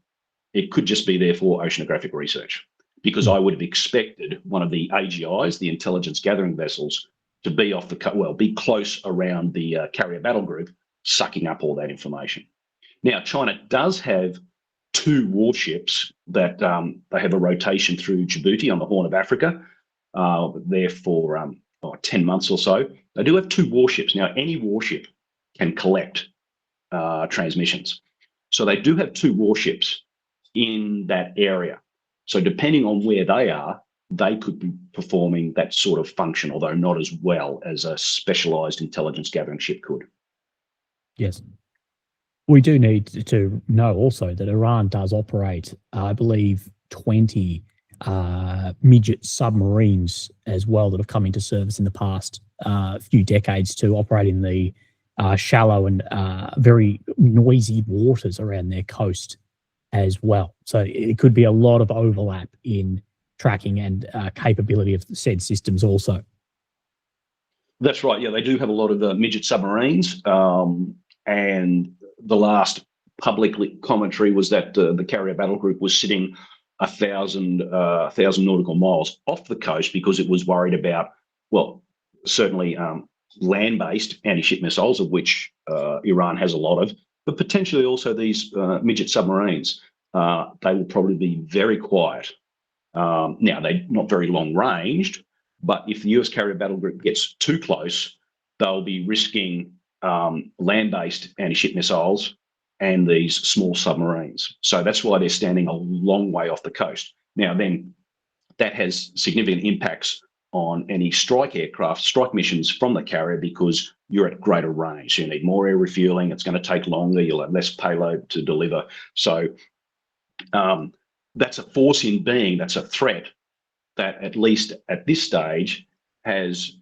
It could just be there for oceanographic research, because I would have expected one of the AGIs, the intelligence gathering vessels, to be be close around the carrier battle group, sucking up all that information. Now, China does have 2 warships that they have a rotation through Djibouti on the Horn of Africa. There for 10 months or so. They do have 2 warships. Now, any warship can collect transmissions. So they do have 2 warships in that area. So depending on where they are, they could be performing that sort of function, although not as well as a specialised intelligence gathering ship could. Yes. We do need to know also that Iran does operate, I believe, 20 midget submarines as well that have come into service in the past few decades to operate in the shallow and very noisy waters around their coast as well. So it could be a lot of overlap in tracking and capability of said systems also. That's right. Yeah, they do have a lot of midget submarines. And the last public commentary was that the carrier battle group was sitting 1,000 nautical miles off the coast because it was worried about, well, certainly land-based anti-ship missiles, of which Iran has a lot of, but potentially also these midget submarines. They will probably be very quiet. Now, they're not very long-ranged, but if the US carrier battle group gets too close, they'll be risking land-based anti-ship missiles and these small submarines. So that's why they're standing a long way off the coast. Now, then that has significant impacts on any strike aircraft, strike missions from the carrier, because you're at greater range. So you need more air refueling. It's going to take longer. You'll have less payload to deliver. So that's a force in being. That's a threat that, at least at this stage, has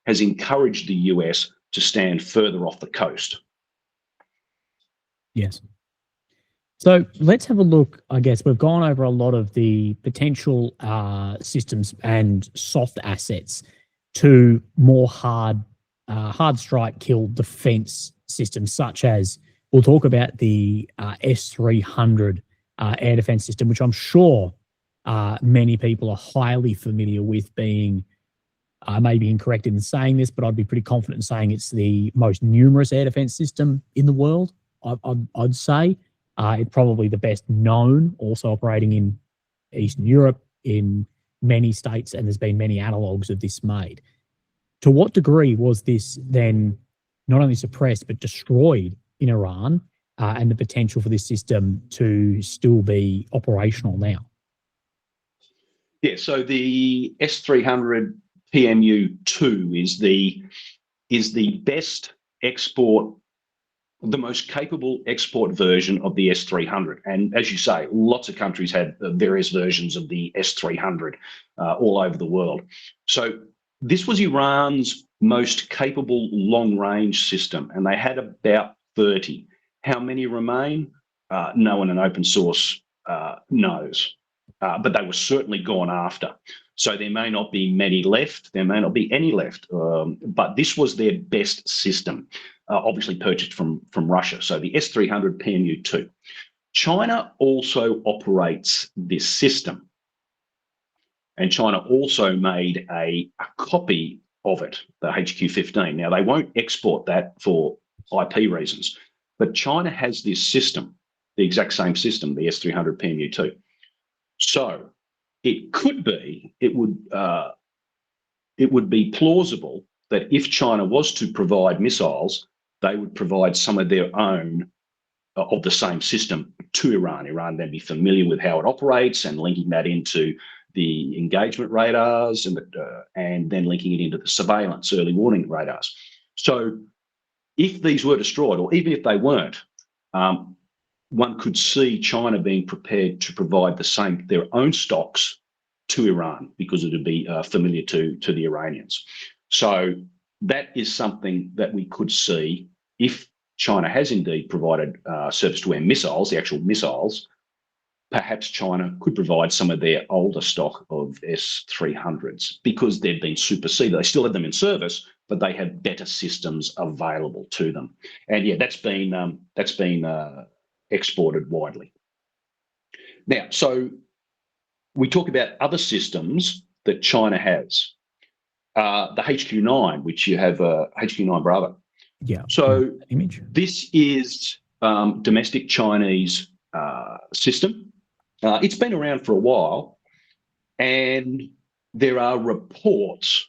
has encouraged the US to stand further off the coast. Yes. So let's have a look. I guess we've gone over a lot of the potential systems and soft assets to more hard strike kill defense systems, such as, we'll talk about the S-300 air defense system, which I'm sure many people are highly familiar with, being, I may be incorrect in saying this, but I'd be pretty confident in saying it's the most numerous air defense system in the world. I'd say it's probably the best known, also operating in Eastern Europe, in many states, and there's been many analogues of this made. To what degree was this then not only suppressed but destroyed in Iran, and the potential for this system to still be operational now? Yeah, so the S-300 PMU-2 is the best export, the most capable export version of the S-300. And as you say, lots of countries had various versions of the S-300 all over the world. So this was Iran's most capable long-range system, and they had about 30. How many remain? No one in open source knows, but they were certainly gone after. So there may not be many left, there may not be any left, but this was their best system, obviously purchased from Russia. So the S-300 PMU-2. China also operates this system, and China also made a copy of it, the HQ-15. Now, they won't export that for IP reasons, but China has this system, the exact same system, the S-300 PMU-2. So it could be, it would be plausible that if China was to provide missiles, they would provide some of their own of the same system to Iran. Iran then be familiar with how it operates and linking that into the engagement radars and then linking it into the surveillance early warning radars. So if these were destroyed, or even if they weren't, one could see China being prepared to provide their own stocks to Iran, because it would be familiar to the Iranians. So that is something that we could see if China has indeed provided surface-to-air missiles, the actual missiles. Perhaps China could provide some of their older stock of S-300s because they've been superseded. They still have them in service, but they have better systems available to them. And yeah, that's been exported widely. Now, so we talk about other systems that China has. The HQ-9, which you have HQ-9 Bravo. Yeah. So image. This is domestic Chinese system. It's been around for a while, and there are reports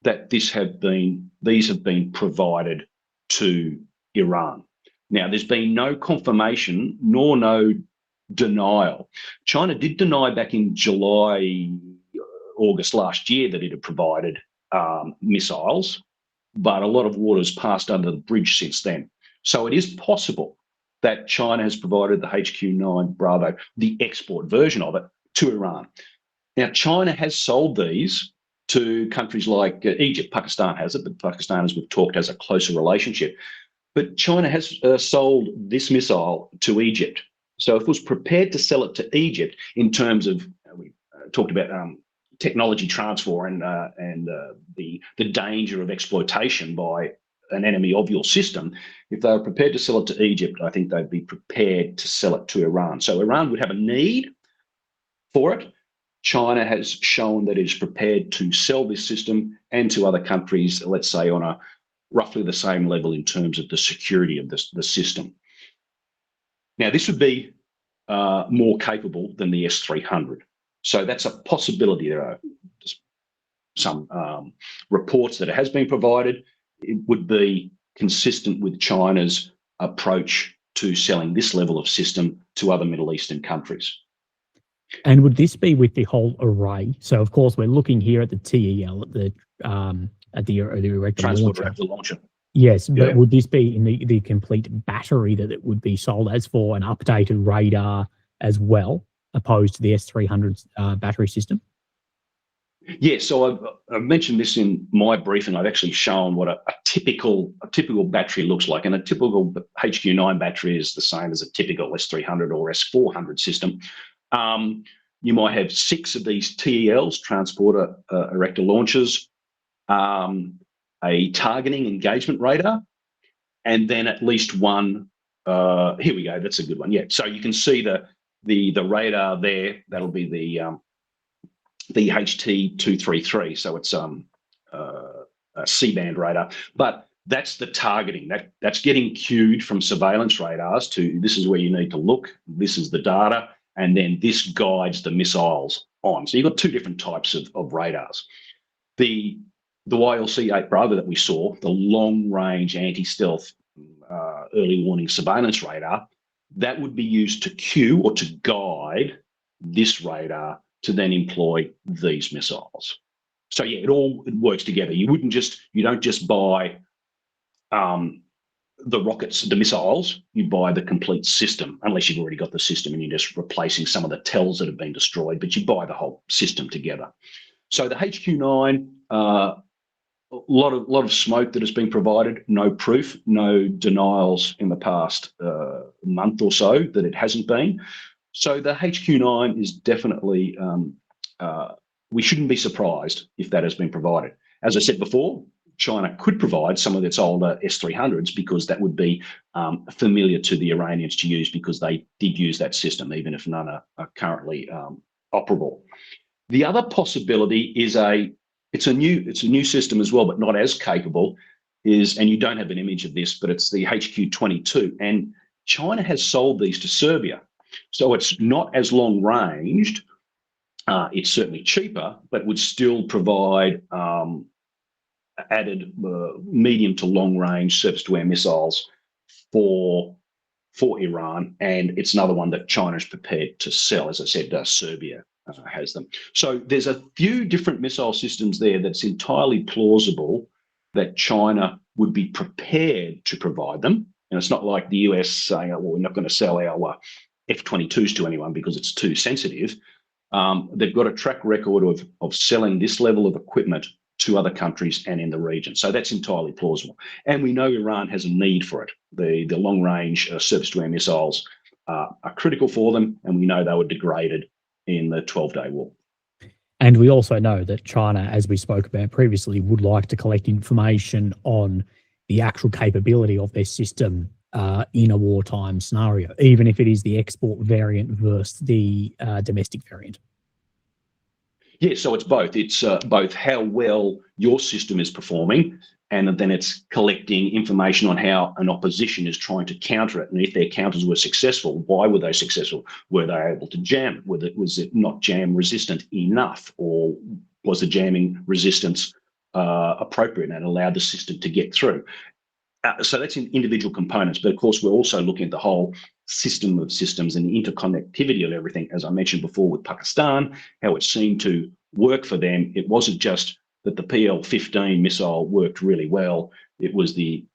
that these have been provided to Iran. Now, there's been no confirmation nor no denial. China did deny back in July, August last year that it had provided missiles, but a lot of water's passed under the bridge since then. So it is possible that China has provided the HQ-9 Bravo, the export version of it, to Iran. Now, China has sold these to countries like Egypt. Pakistan has it, but Pakistan, as we've talked, has a closer relationship. But China has sold this missile to Egypt. So if it was prepared to sell it to Egypt in terms of, we talked about technology transfer and the danger of exploitation by an enemy of your system, if they were prepared to sell it to Egypt, I think they'd be prepared to sell it to Iran. So Iran would have a need for it. China has shown that it is prepared to sell this system and to other countries, let's say on a roughly the same level in terms of the security of the system. Now, this would be more capable than the S-300. So that's a possibility. There are some reports that it has been provided. It would be consistent with China's approach to selling this level of system to other Middle Eastern countries. And would this be with the whole array? So, of course, we're looking here at the TEL, at the erector Transporter launcher. launcher. Yes, but Yeah. would this be in the complete battery that it would be sold as, for an updated radar as well, opposed to the S-300's battery system? Yeah, so I've mentioned this in my briefing. I've actually shown what a typical battery looks like, and a typical HQ-9 battery is the same as a typical S-300 or S-400 system. You might have 6 of these TELs, transporter erector launchers, a targeting engagement radar, and then at least one. Here we go. That's a good one. Yeah. So you can see the radar there. That'll be the HT-233. So it's a C-band radar, but that's the targeting. That's getting cued from surveillance radars to, this is where you need to look. This is the data, and then this guides the missiles on. So you've got 2 different types of radars. The YLC-8 Bravo that we saw, the long-range anti-stealth early warning surveillance radar, that would be used to cue or to guide this radar to then employ these missiles. So yeah, it works together. You don't just buy the rockets, the missiles, you buy the complete system, unless you've already got the system and you're just replacing some of the tells that have been destroyed, but you buy the whole system together. So the HQ-9, a lot of smoke that has been provided, no proof, no denials in the past month or so that it hasn't been. So the HQ-9 is definitely we shouldn't be surprised if that has been provided. As I said before, China could provide some of its older S-300s because that would be familiar to the Iranians to use, because they did use that system, even if none are currently operable. The other possibility is it's a new system as well, but not as capable, and you don't have an image of this, but it's the HQ-22, and China has sold these to Serbia. So it's not as long ranged. It's certainly cheaper, but would still provide added medium to long range surface-to-air missiles for Iran, and it's another one that China is prepared to sell. As I said, Serbia has them. So there's a few different missile systems there that's entirely plausible that China would be prepared to provide them. And it's not like the US saying, oh, well, we're not going to sell our F-22s to anyone because it's too sensitive. They've got a track record of selling this level of equipment to other countries and in the region. So that's entirely plausible. And we know Iran has a need for it. The long-range surface-to-air missiles are critical for them, and we know they were degraded in the 12-day war. And we also know that China, as we spoke about previously, would like to collect information on the actual capability of their system in a wartime scenario, even if it is the export variant versus the domestic variant. Yeah, so it's both. It's both how well your system is performing, and then it's collecting information on how an opposition is trying to counter it. And if their counters were successful, why were they successful? Were they able to jam? Was it not jam resistant enough, or was the jamming resistance appropriate and allowed the system to get through? So that's in individual components, but of course we're also looking at the whole system of systems and the interconnectivity of everything. As I mentioned before with Pakistan, how it seemed to work for them. It wasn't just that the PL-15 missile worked really well. It was the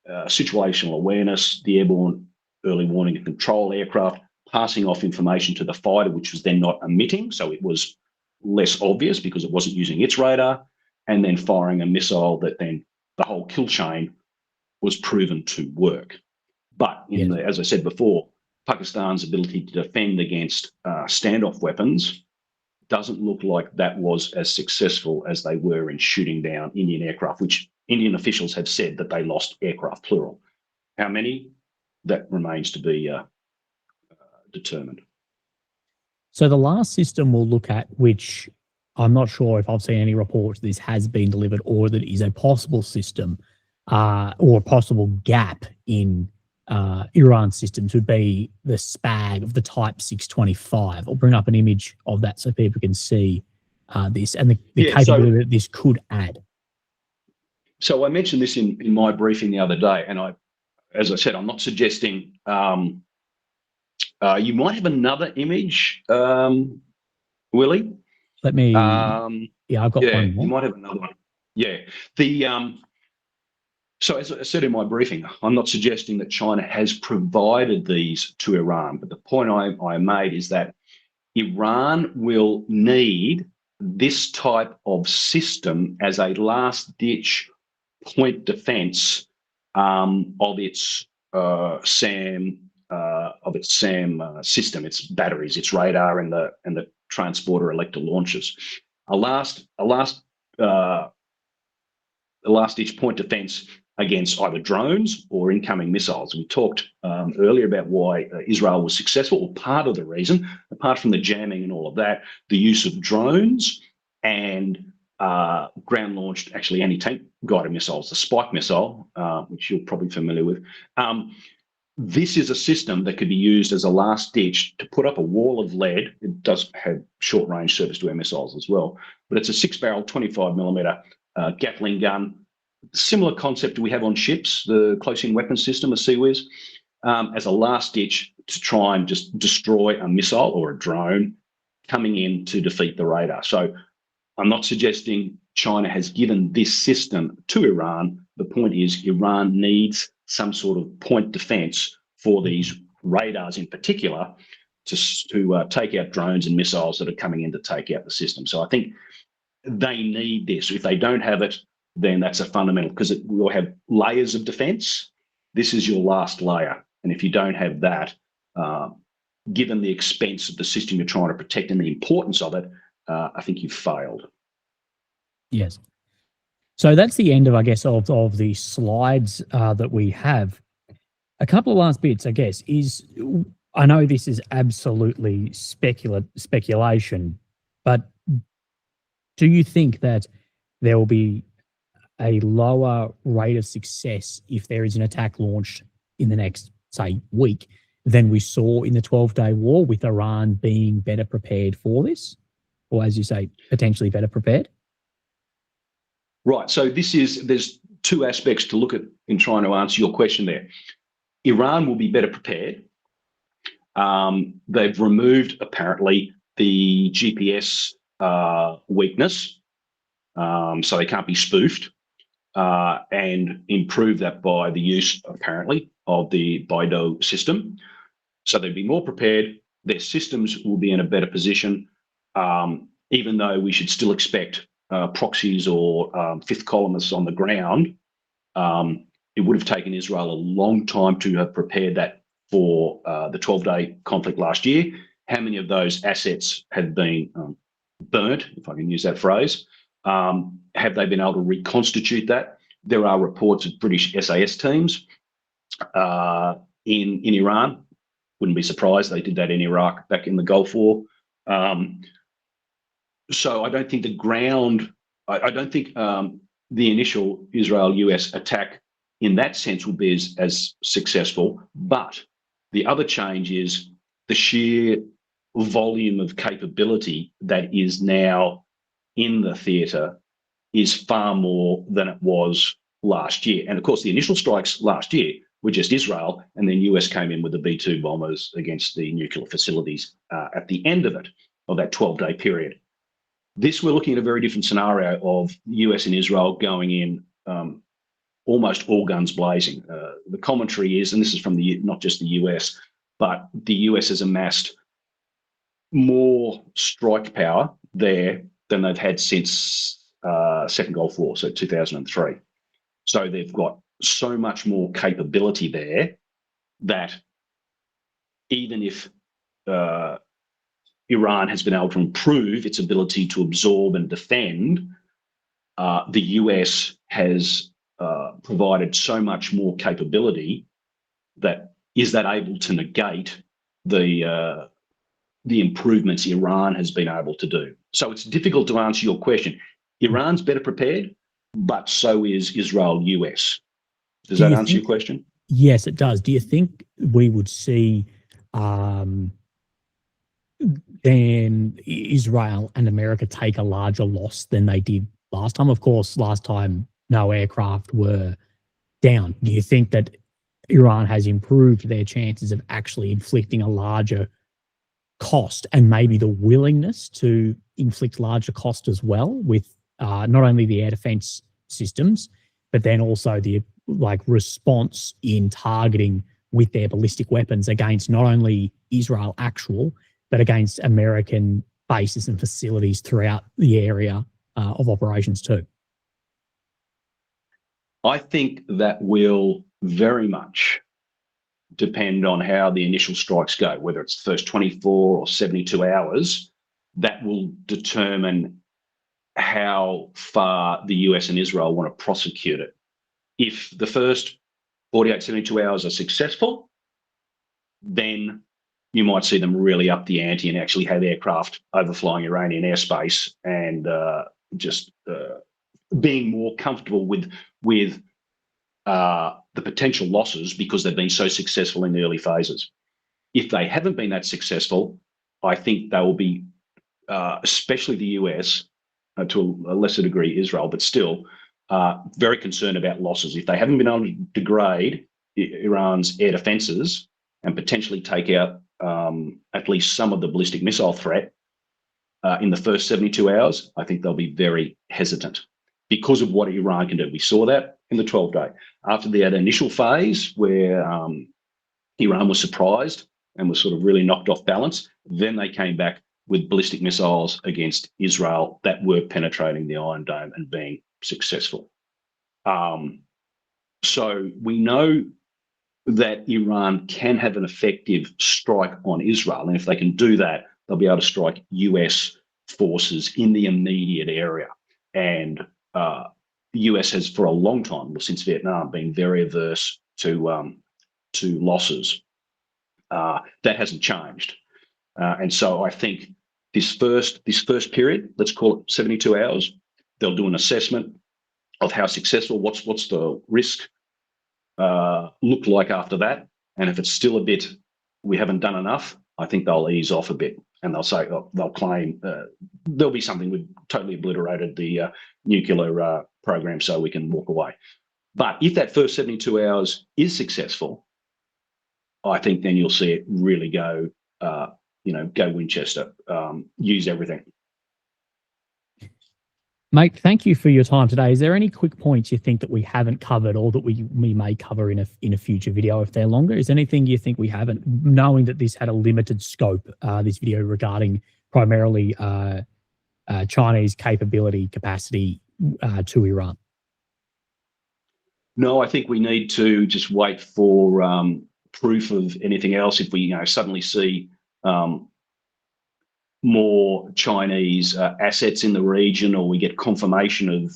situational awareness, the airborne early warning and control aircraft passing off information to the fighter, which was then not emitting, so it was less obvious because it wasn't using its radar, and then firing a missile that then the whole kill chain was proven to work. But as I said before, Pakistan's ability to defend against standoff weapons doesn't look like that was as successful as they were in shooting down Indian aircraft, which Indian officials have said that they lost aircraft, plural. How many? That remains to be determined. So the last system we'll look at, which I'm not sure if I've seen any reports this has been delivered or that is a possible system, or a possible gap in Iran systems, would be the SPAG of the Type 625. I'll bring up an image of that so people can see this and the capability that this could add. So I mentioned this in my briefing the other day, and as I said, I'm not suggesting you might have another image, Willie. Let me. Yeah, I've got one more. You might have another one. Yeah. So as I said in my briefing, I'm not suggesting that China has provided these to Iran, but the point I made is that Iran will need this type of system as a last-ditch point defense of its SAM system, its batteries, its radar, and the transporter elector launchers. A last-ditch point defense against either drones or incoming missiles. We talked earlier about why Israel was successful, or part of the reason, apart from the jamming and all of that, the use of drones and ground-launched, actually anti-tank guided missiles, the Spike missile, which you're probably familiar with. This is a system that could be used as a last ditch to put up a wall of lead. It does have short-range surface-to-air missiles as well, but it's a 6-barrel, 25mm Gatling gun. Similar concept we have on ships, the close-in weapon system, the CWIS, as a last ditch to try and just destroy a missile or a drone coming in to defeat the radar. So I'm not suggesting China has given this system to Iran. The point is Iran needs some sort of point defense for these radars in particular to take out drones and missiles that are coming in to take out the system. So I think they need this. If they don't have it, then that's a fundamental, because it will have layers of defense. This is your last layer. And if you don't have that, given the expense of the system you're trying to protect and the importance of it, I think you've failed. Yes. So that's the end of, I guess, of the slides that we have. A couple of last bits, I guess, is I know this is absolutely speculation, but do you think that there will be a lower rate of success if there is an attack launched in the next, say, week than we saw in the 12-day war, with Iran being better prepared for this? Or, as you say, potentially better prepared? Right. So there's two aspects to look at in trying to answer your question there. Iran will be better prepared. They've removed, apparently, the GPS weakness, so they can't be spoofed, and improve that by the use, apparently, of the BIDO system. So they'd be more prepared. Their systems will be in a better position, even though we should still expect proxies or fifth columnists on the ground. It would have taken Israel a long time to have prepared that for the 12-day conflict last year. How many of those assets have been burnt, if I can use that phrase? Have they been able to reconstitute that? There are reports of British SAS teams in Iran. Wouldn't be surprised they did that in Iraq back in the Gulf War. So I don't think the ground, I don't think the initial Israel-US attack in that sense will be as successful. But the other change is the sheer volume of capability that is now in the theatre is far more than it was last year. And of course, the initial strikes last year were just Israel, and then US came in with the B-2 bombers against the nuclear facilities at the end of it, of that 12-day period. This, we're looking at a very different scenario of US and Israel going in almost all guns blazing. The commentary is, and this is from not just the US, but the US has amassed more strike power there than they've had since Second Gulf War, so 2003. So they've got so much more capability there that even if Iran has been able to improve its ability to absorb and defend, the US has provided so much more capability that is that able to negate the improvements Iran has been able to do. So it's difficult to answer your question. Iran's better prepared, but so is Israel-US. Does that answer your question? Yes, it does. Do you think we would see then Israel and America take a larger loss than they did last time? Of course, last time no aircraft were down. Do you think that Iran has improved their chances of actually inflicting a larger cost, and maybe the willingness to inflict larger cost as well, with not only the air defense systems, but then also the response in targeting with their ballistic weapons against not only Israel actual, but against American bases and facilities throughout the area of operations too? I think that will very much depend on how the initial strikes go, whether it's the first 24 or 72 hours. That will determine how far the US and Israel want to prosecute it. If the first 48, 72 hours are successful, then you might see them really up the ante and actually have aircraft overflying Iranian airspace and just being more comfortable with the potential losses because they've been so successful in the early phases. If they haven't been that successful, I think they will be, especially the US, to a lesser degree Israel, but still very concerned about losses. If they haven't been able to degrade Iran's air defences and potentially take out at least some of the ballistic missile threat in the first 72 hours, I think they'll be very hesitant because of what Iran can do. We saw that in the 12-day. After that initial phase where Iran was surprised and was sort of really knocked off balance, then they came back with ballistic missiles against Israel that were penetrating the Iron Dome and being successful. So we know that Iran can have an effective strike on Israel. And if they can do that, they'll be able to strike US forces in the immediate area. And the US has, for a long time, well, since Vietnam, been very averse to losses. That hasn't changed. And so I think this first period, let's call it 72 hours, they'll do an assessment of how successful, what's the risk look like after that. And if it's still a bit, we haven't done enough, I think they'll ease off a bit, and they'll say, they'll claim there'll be something we've totally obliterated the nuclear program, so we can walk away. But if that first 72 hours is successful, I think then you'll see it really go, go Winchester, use everything. Mate, thank you for your time today. Is there any quick points you think that we haven't covered, or that we may cover in a future video if they're longer? Is there anything you think we haven't, knowing that this had a limited scope, this video regarding primarily Chinese capacity to Iran? No, I think we need to just wait for proof of anything else. If we suddenly see more Chinese assets in the region, or we get confirmation of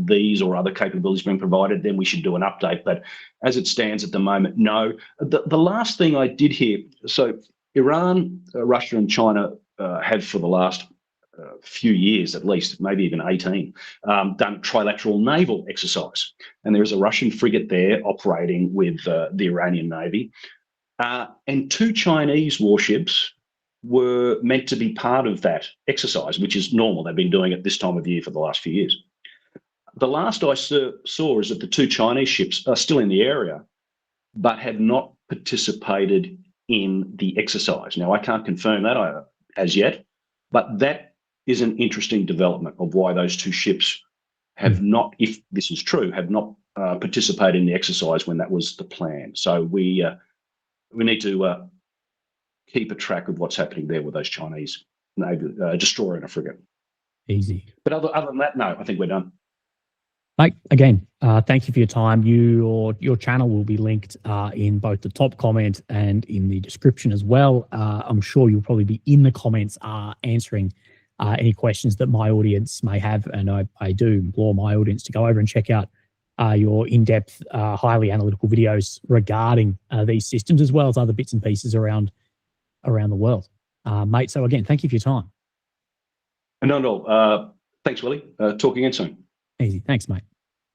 these or other capabilities being provided, then we should do an update. But as it stands at the moment, no. The last thing I did hear, so Iran, Russia and China have for the last few years, at least, maybe even 18, done trilateral naval exercise. And there is a Russian frigate there operating with the Iranian Navy. And 2 Chinese warships were meant to be part of that exercise, which is normal. They've been doing it this time of year for the last few years. The last I saw is that the 2 Chinese ships are still in the area, but have not participated in the exercise. Now, I can't confirm that as yet, but that is an interesting development of why those 2 ships have not, if this is true, have not participated in the exercise when that was the plan. So we need to keep a track of what's happening there with those Chinese Navy, destroyer and a frigate. Easy. But other than that, no, I think we're done. Mate, again, thank you for your time. Your channel will be linked in both the top comment and in the description as well. I'm sure you'll probably be in the comments answering any questions that my audience may have, and I do implore my audience to go over and check out your in-depth, highly analytical videos regarding these systems, as well as other bits and pieces around the world. Mate, so again, thank you for your time. No, thanks, Willie. Talk again soon. Easy. Thanks, mate.